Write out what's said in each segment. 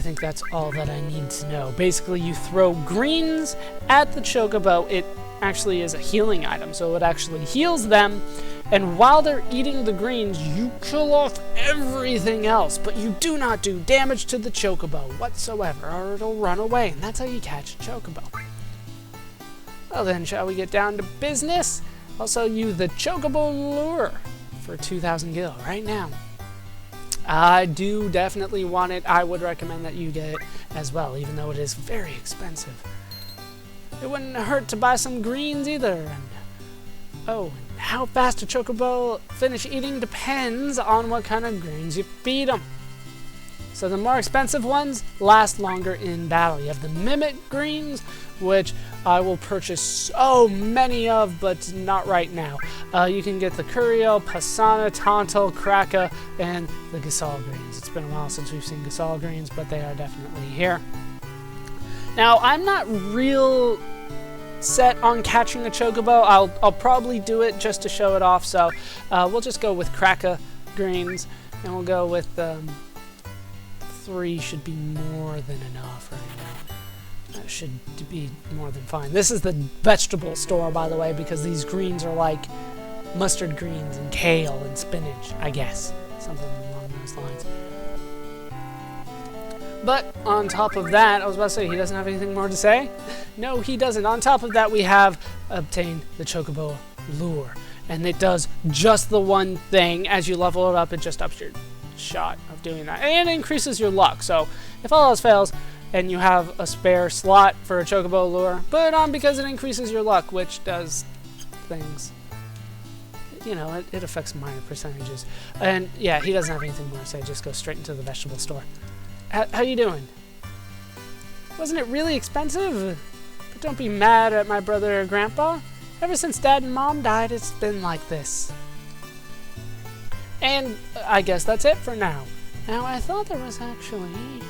think that's all that I need to know. Basically, you throw greens at the Chocobo. It actually is a healing item, so it actually heals them. And while they're eating the greens, you kill off everything else, but you do not do damage to the Chocobo whatsoever, or it'll run away, and that's how you catch a Chocobo. Well then, shall we get down to business? I'll sell you the Chocobo lure for 2,000 gil right now. I do definitely want it. I would recommend that you get it as well, even though it is very expensive. It wouldn't hurt to buy some greens either. And, oh, how fast a Chocobo finish eating depends on what kind of greens you feed them. So the more expensive ones last longer in battle. You have the Mimic greens, which I will purchase so many of, but not right now. You can get the Curio, Pasana, Tonto, Kraka, and the Gasol greens. It's been a while since we've seen Gasol greens, but they are definitely here. Now, I'm not real set on catching a Chocobo. I'll probably do it just to show it off, so we'll just go with Kraka greens, and we'll go with 3 should be more than enough right now. That should be more than fine. This is the vegetable store, by the way, because these greens are like mustard greens and kale and spinach, I guess. Something along those lines. But on top of that, I was about to say, he doesn't have anything more to say? No, he doesn't. On top of that, we have obtained the Chocobo lure. And it does just the one thing. As you level it up, it just ups your shot of doing that. And it increases your luck. So if all else fails, and you have a spare slot for a Chocobo lure, put it on because it increases your luck, which does things. You know, it affects minor percentages. And yeah, he doesn't have anything more to say. Just go straight into the vegetable store. How you doing? Wasn't it really expensive? But don't be mad at my brother or grandpa. Ever since Dad and Mom died, it's been like this. And I guess that's it for now. Now, I thought there was actually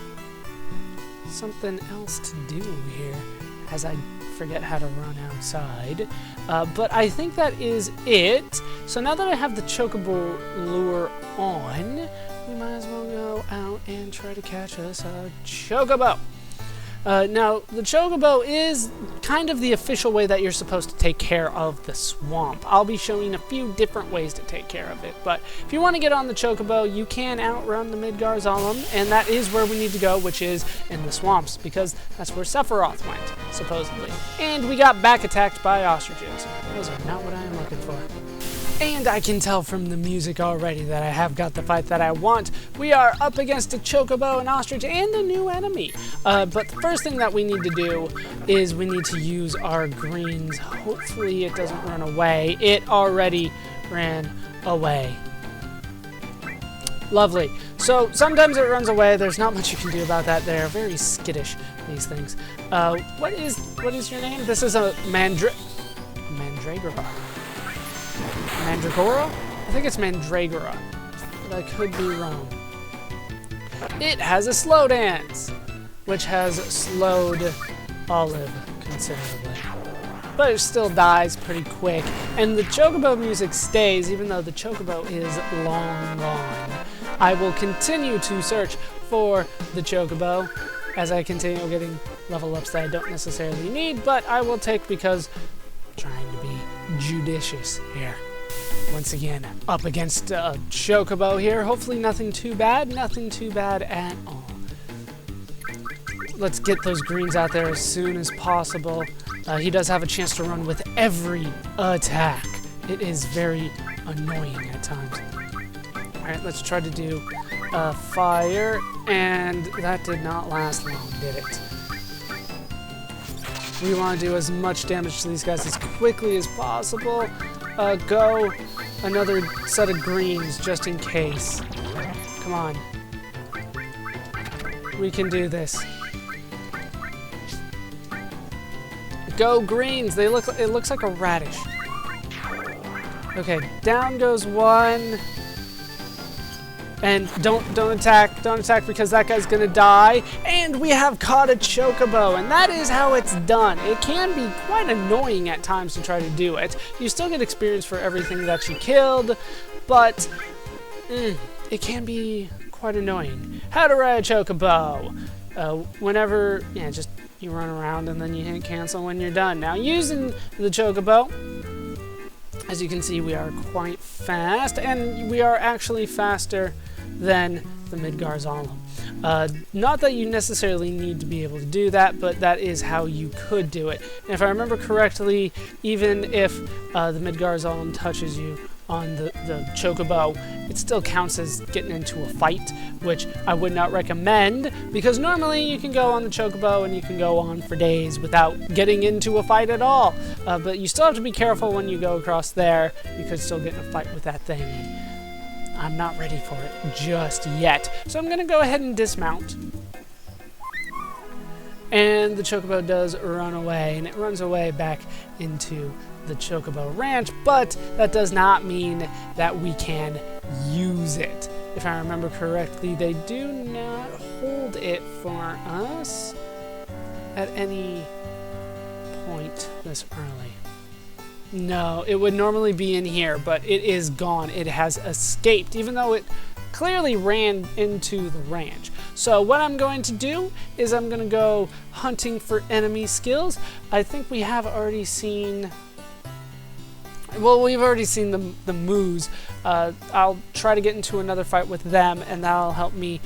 something else to do here, as I forget how to run outside. But I think that is it. So now that I have the Chocobo lure on, we might as well go out and try to catch us a Chocobo. Now, the Chocobo is kind of the official way that you're supposed to take care of the swamp. I'll be showing a few different ways to take care of it, but if you want to get on the Chocobo, you can outrun the Midgar Zolom, and that is where we need to go, which is in the swamps, because that's where Sephiroth went, supposedly. And we got back attacked by ostriches. Those are not what I am looking for. And I can tell from the music already that I have got the fight that I want. We are up against a Chocobo, an ostrich, and a new enemy. But the first thing that we need to do is we need to use our greens. Hopefully it doesn't run away. It already ran away. Lovely. So sometimes it runs away. There's not much you can do about that. They're very skittish, these things. What is your name? This is a Mandragora. Mandragora? I think it's Mandragora, but I could be wrong. It has a slow dance, which has slowed Olive considerably. But it still dies pretty quick, and the Chocobo music stays, even though the Chocobo is long gone. I will continue to search for the Chocobo as I continue getting level ups that I don't necessarily need, but I will take because I'm trying to be judicious here. Once again, up against a Chocobo here. Hopefully nothing too bad at all. Let's get those greens out there as soon as possible. He does have a chance to run with every attack. It is very annoying at times. Alright, let's try to do fire, and that did not last long, did it? We want to do as much damage to these guys as quickly as possible. Go another set of greens just in case. Come on. We can do this. Go greens. It looks like a radish. Okay, down goes one. And don't attack because that guy's gonna die. And we have caught a Chocobo, and that is how it's done. It can be quite annoying at times to try to do it. You still get experience for everything that you killed, but it can be quite annoying. How to ride a Chocobo. Whenever, yeah, just you run around and then you hit cancel when you're done. Now, using the Chocobo, as you can see, we are quite fast, and we are actually faster than the Midgar Zolom. Not that you necessarily need to be able to do that, but that is how you could do it. And if I remember correctly, even if the Midgar Zolom touches you on the Chocobo, it still counts as getting into a fight, which I would not recommend, because normally you can go on the Chocobo and you can go on for days without getting into a fight at all. But you still have to be careful when you go across there. You could still get in a fight with that thing. I'm not ready for it just yet. So I'm going to go ahead and dismount. And the Chocobo does run away, and it runs away back into the Chocobo Ranch, but that does not mean that we can use it. If I remember correctly, they do not hold it for us at any point this early. No, it would normally be in here, but it is gone. It has escaped, even though it clearly ran into the ranch. So what I'm going to do is I'm going to go hunting for enemy skills. I think we have already seen... Well, we've already seen the moos. I'll try to get into another fight with them, and that'll help me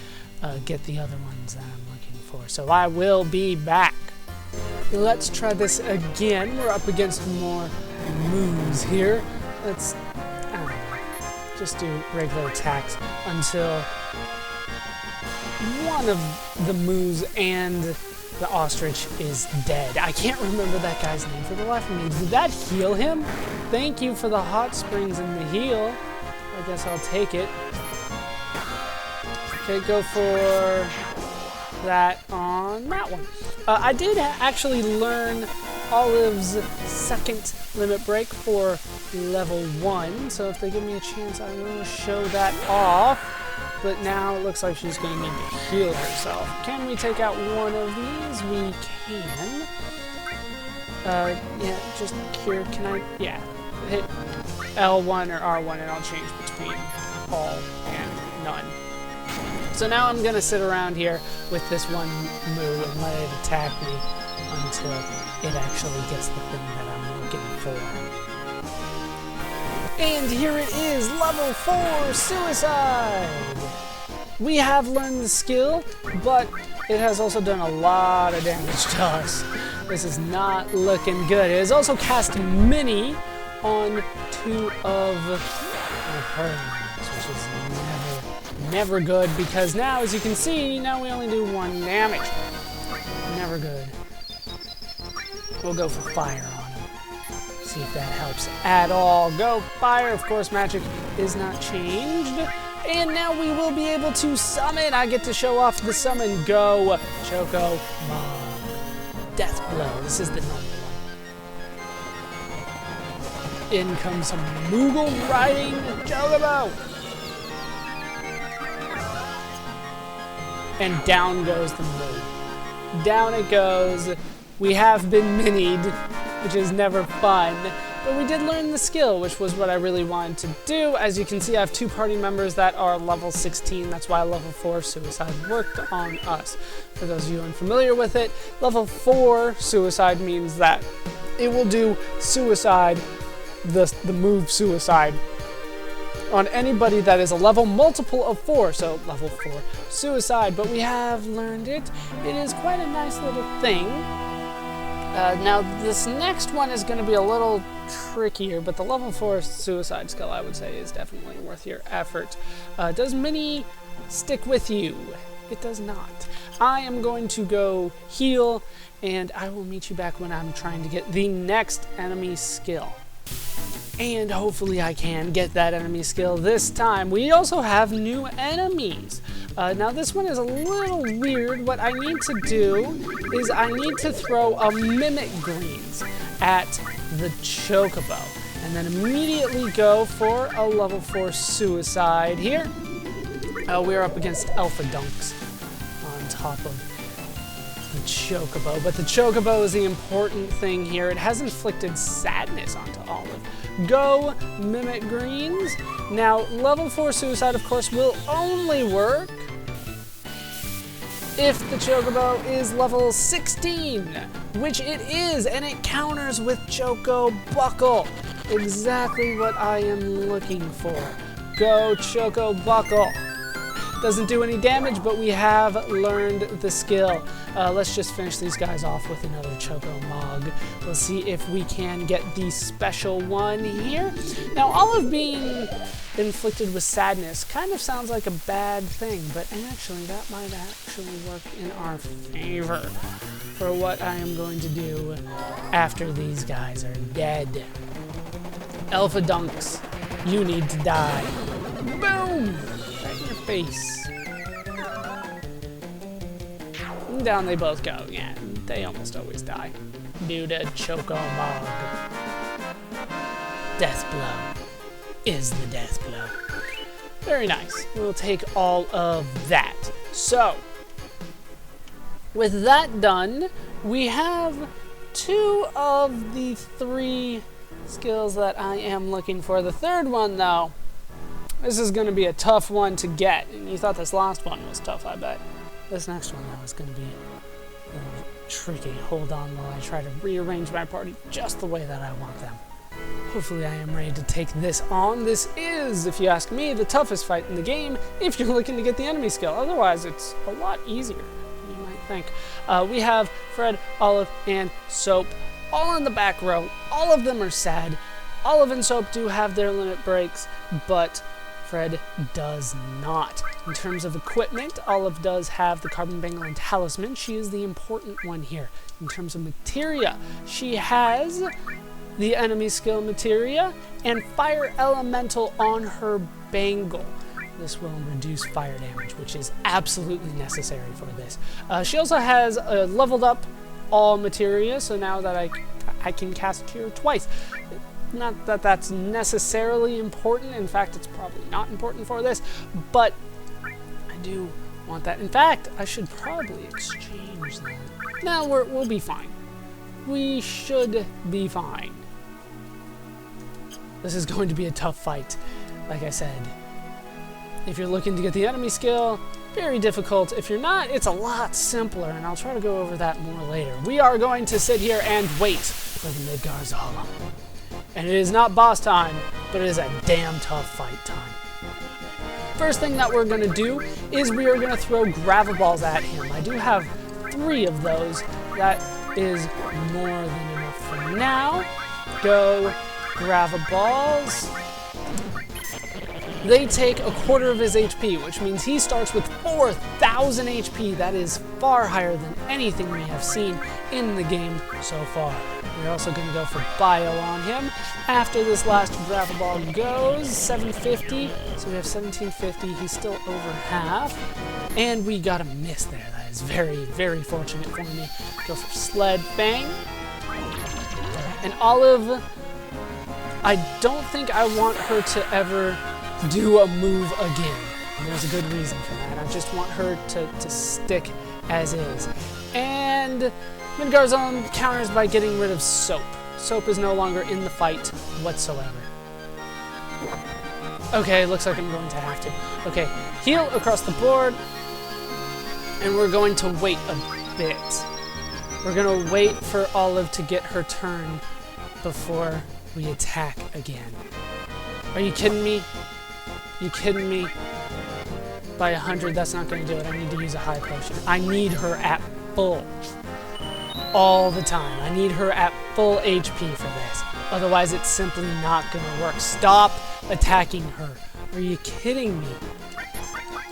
get the other ones that I'm looking for. So I will be back. Let's try this again. We're up against more moos here. Let's, I don't know, just do regular attacks until one of the moos and the ostrich is dead. I can't remember that guy's name for the life of me. Did that heal him? Thank you for the hot springs and the heal. I guess I'll take it. Okay, go for that on that one. I did actually learn Olive's second limit break for level 1, so if they give me a chance, I will show that off. But now it looks like she's going to need to heal herself. Can we take out one of these? We can. Yeah, just cure. Can I? Yeah. Hit L1 or R1 and I'll change between all and none. So now I'm going to sit around here with this one moo and let it attack me until it actually gets the thing that I'm looking for. And here it is, level 4, Suicide! We have learned the skill, but it has also done a lot of damage to us. This is not looking good. It has also cast Mini on 2 of hers, which is never good, because now, as you can see, now we only do 1 damage. Never good. We'll go for fire on him. See if that helps at all. Go fire. Of course, magic is not changed. And now we will be able to summon. I get to show off the summon. Go, Chocobo. Death blow. This is the normal one. In comes some Moogle riding Chocobo. And down goes the moo. Down it goes. We have been minied, which is never fun. But we did learn the skill, which was what I really wanted to do. As you can see, I have 2 party members that are level 16. That's why level 4 Suicide worked on us. For those of you unfamiliar with it, level 4 Suicide means that it will do Suicide, the move Suicide, on anybody that is a level multiple of 4, so level 4 Suicide. But we have learned it. It is quite a nice little thing. Now, this next one is going to be a little trickier, but the level 4 Suicide skill, I would say, is definitely worth your effort. Does Mini stick with you? It does not. I am going to go heal, and I will meet you back when I'm trying to get the next enemy skill. And hopefully I can get that enemy skill this time. We also have new enemies. Now this one is a little weird. What I need to do is I need to throw a Mimic Greens at the Chocobo. And then immediately go for a level 4 Suicide here. We're up against Alpha Dunks on top of the Chocobo. But the Chocobo is the important thing here. It has inflicted sadness onto Olive. Go Mimic Greens. Now, level 4 Suicide, of course, will only work if the Chocobo is level 16, which it is, and it counters with Choco Buckle. Exactly what I am looking for. Go Choco Buckle. Doesn't do any damage, but we have learned the skill. Let's just finish these guys off with another Choco Mog. We'll see if we can get the special one here. Now, Olive being inflicted with sadness kind of sounds like a bad thing, but actually that might actually work in our favor for what I am going to do after these guys are dead. Alpha Dunks, you need to die. Boom! Right in your face. And down they both go. Yeah, they almost always die due to Choco Mog. Death blow is the death blow. Very nice. We'll take all of that. So, with that done, we have 2 of the 3 skills that I am looking for. The third one, though, this is going to be a tough one to get. And you thought this last one was tough, I bet. This next one, though, is going to be a little tricky. Hold on while I try to rearrange my party just the way that I want them. Hopefully I am ready to take this on. This is, if you ask me, the toughest fight in the game if you're looking to get the enemy skill. Otherwise, it's a lot easier than you might think. We have Fred, Olive, and Soap all in the back row. All of them are sad. Olive and Soap do have their limit breaks, but Fred does not. In terms of equipment, Olive does have the Carbon Bangle and Talisman. She is the important one here. In terms of materia, she has the enemy skill materia and Fire Elemental on her bangle. This will reduce fire damage, which is absolutely necessary for this. She also has leveled up all materia, so now that I can cast Cure twice. Not that that's necessarily important. In fact, it's probably not important for this, but I do want that. In fact, I should probably exchange that. No, we'll be fine. We should be fine. This is going to be a tough fight, like I said. If you're looking to get the enemy skill, very difficult. If you're not, it's a lot simpler, and I'll try to go over that more later. We are going to sit here and wait for the Midgar Zolom. And it is not boss time, but it is a damn tough fight time. First thing that we're going to do is we are going to throw gravel balls at him. I do have 3 of those. That is more than enough for now. Go gravel balls. They take a quarter of his HP, which means he starts with 4,000 HP. That is far higher than anything we have seen in the game so far. We're also going to go for Bio on him. After this last gravel ball goes, 750. So we have 1750. He's still over half. And we got a miss there. That is very, very fortunate for me. Go for Sled Bang. And Olive, I don't think I want her to ever do a move again. And there's a good reason for that. I just want her to stick as is. And Midgar Zolom counters by getting rid of Soap. Soap is no longer in the fight whatsoever. Okay, looks like I'm going to have to. Okay, heal across the board. And we're going to wait a bit. We're going to wait for Olive to get her turn before we attack again. Are you kidding me? You kidding me? By 100, that's not going to do it. I need to use a high potion. I need her at full. All the time. I need her at full HP for this. Otherwise, it's simply not going to work. Stop attacking her. Are you kidding me?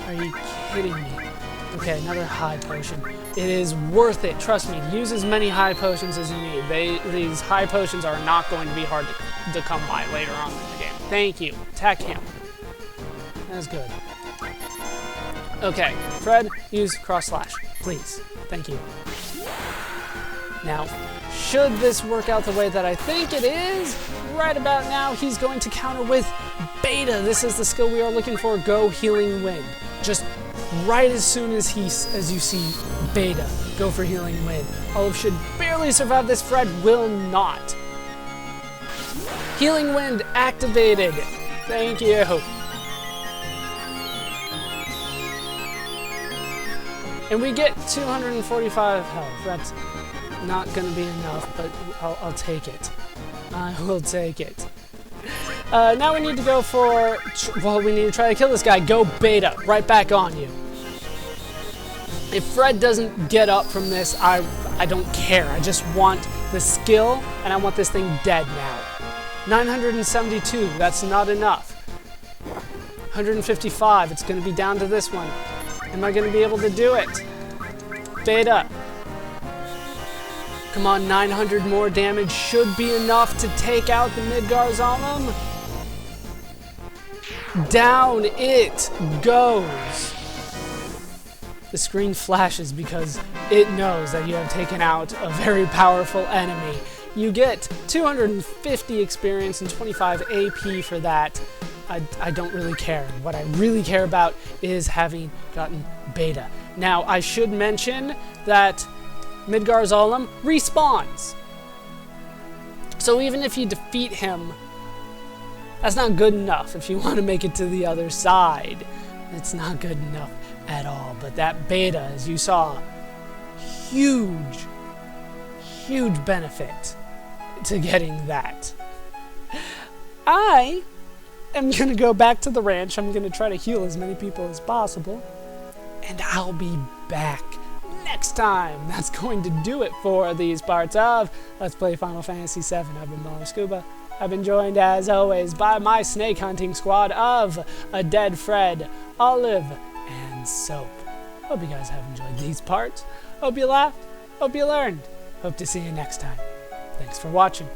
Are you kidding me? Okay, another high potion. It is worth it. Trust me. Use as many high potions as you need. These high potions are not going to be hard to come by later on in the game. Thank you. Attack him. That's good. Okay, Fred, use cross slash, please. Thank you. Now, should this work out the way that I think it is, right about now, he's going to counter with Beta. This is the skill we are looking for. Go Healing Wind. Just right as soon as you see Beta, go for Healing Wind. Olive should barely survive this. Fred will not. Healing Wind activated. Thank you. And we get 245 health. That's not going to be enough, but I'll take it. I will take it. Now we need to go for... Well, we need to try to kill this guy. Go beta. Right back on you. If Fred doesn't get up from this, I don't care. I just want the skill, and I want this thing dead now. 972. That's not enough. 155. It's going to be down to this one. Am I going to be able to do it? Beta. Come on, 900 more damage should be enough to take out the Midgar Zolom. Down it goes. The screen flashes because it knows that you have taken out a very powerful enemy. You get 250 experience and 25 AP for that. I don't really care. What I really care about is having gotten beta. Now, I should mention that Midgar Zolom respawns. So even if you defeat him, that's not good enough. If you want to make it to the other side, it's not good enough at all. But that beta, as you saw, huge benefit to getting that. I am going to go back to the ranch. I'm going to try to heal as many people as possible. And I'll be back next time. That's going to do it for these parts of Let's Play Final Fantasy VII. I've been Baller Scuba. I've been joined, as always, by my snake hunting squad of a dead Fred, Olive, and Soap. Hope you guys have enjoyed these parts. Hope you laughed. Hope you learned. Hope to see you next time. Thanks for watching.